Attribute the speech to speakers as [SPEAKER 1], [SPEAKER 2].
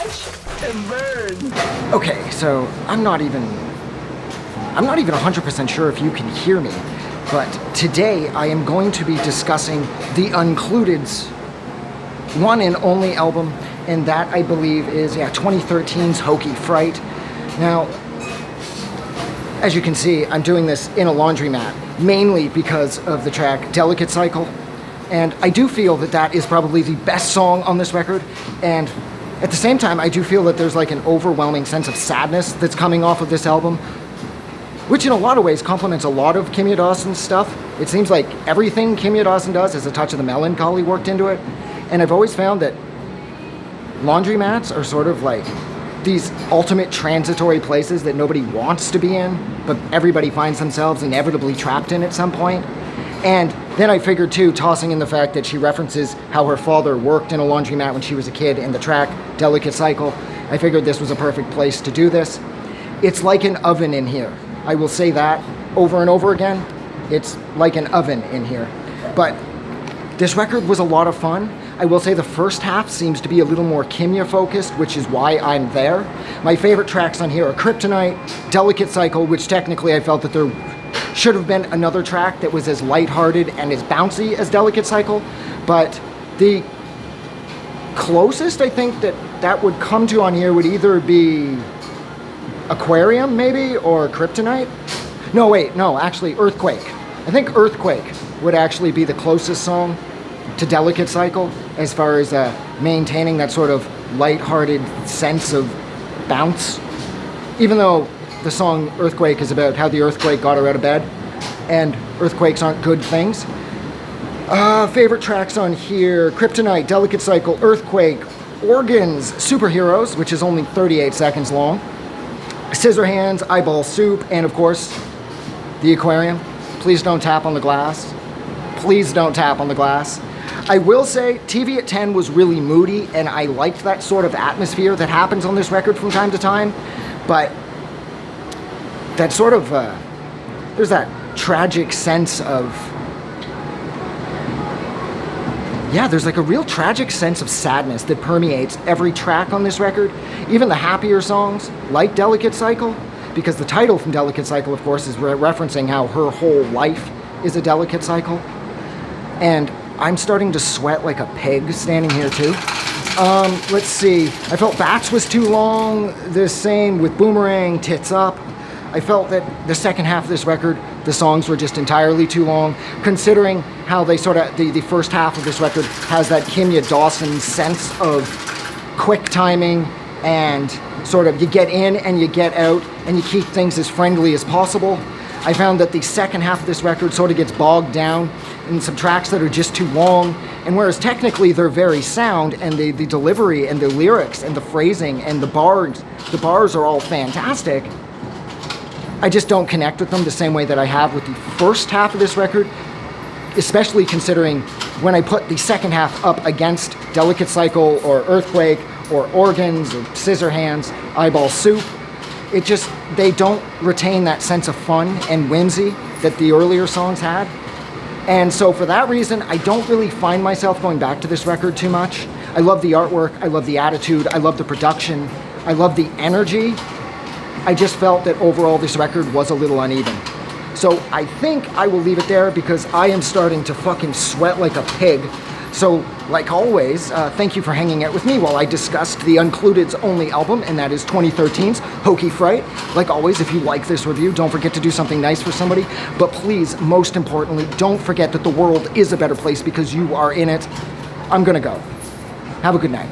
[SPEAKER 1] Watch and burn.
[SPEAKER 2] Okay, so I'm not even 100% sure if you can hear me, but today I am going to be discussing the Uncluded's one and only album, and that I believe is 2013's Hokey, Fright. Now, as you can see, I'm doing this in a laundromat, mainly because of the track Delicate Cycle, and I do feel that that is probably the best song on this record, and at the same time, I do feel that there's like an overwhelming sense of sadness that's coming off of this album, which in a lot of ways complements a lot of Kimya Dawson's stuff. It seems like everything Kimya Dawson does has a touch of the melancholy worked into it, and I've always found that laundromats are sort of like these ultimate transitory places that nobody wants to be in, but everybody finds themselves inevitably trapped in at some point. And then I figured too, tossing in the fact that she references how her father worked in a laundromat when she was a kid in the track Delicate Cycle, I figured this was a perfect place to do this. It's like an oven in here. I will say that over and over again. It's like an oven in here. But this record was a lot of fun. I will say the first half seems to be a little more Kimya focused, which is why I'm there. My favorite tracks on here are Kryptonite, Delicate Cycle, which technically I felt that there should have been another track that was as lighthearted and as bouncy as Delicate Cycle, but the closest I think that would come to on here would either be Aquarium maybe, or Kryptonite. No, wait, no, actually Earthquake. I think Earthquake would actually be the closest song to Delicate Cycle as far as maintaining that sort of lighthearted sense of bounce, even though the song Earthquake is about how the earthquake got her out of bed, and earthquakes aren't good things. Favorite tracks on here: Kryptonite, Delicate Cycle, Earthquake, Organs, Superheroes, which is only 38 seconds long, Scissorhands, Eyeball Soup, and of course, the Aquarium. Please don't tap on the glass. Please don't tap on the glass. I will say TV at 10 was really moody, and I liked that sort of atmosphere that happens on this record from time to time, but that sort of, there's that tragic sense of, there's like a real tragic sense of sadness that permeates every track on this record, even the happier songs, like Delicate Cycle, because the title from Delicate Cycle, of course, is referencing how her whole life is a delicate cycle. And I'm starting to sweat like a pig standing here too. Let's see, I felt Bats was too long, the same with Boomerang, Tits Up. I felt that the second half of this record, the songs were just entirely too long, considering how they sort of, the first half of this record has that Kimya Dawson sense of quick timing and sort of you get in and you get out and you keep things as friendly as possible. I found that the second half of this record sort of gets bogged down in some tracks that are just too long, and whereas technically they're very sound, and the delivery and the lyrics and the phrasing and the bars are all fantastic, I just don't connect with them the same way that I have with the first half of this record, especially considering when I put the second half up against Delicate Cycle or Earthquake or Organs or Scissorhands, Eyeball Soup, they don't retain that sense of fun and whimsy that the earlier songs had. And so for that reason, I don't really find myself going back to this record too much. I love the artwork, I love the attitude, I love the production, I love the energy. I just felt that overall this record was a little uneven. So I think I will leave it there because I am starting to fucking sweat like a pig. So, like always, thank you for hanging out with me while I discussed the Uncluded's only album, and that is 2013's Hokey, Fright. Like always, if you like this review, don't forget to do something nice for somebody. But please, most importantly, don't forget that the world is a better place because you are in it. I'm gonna go. Have a good night.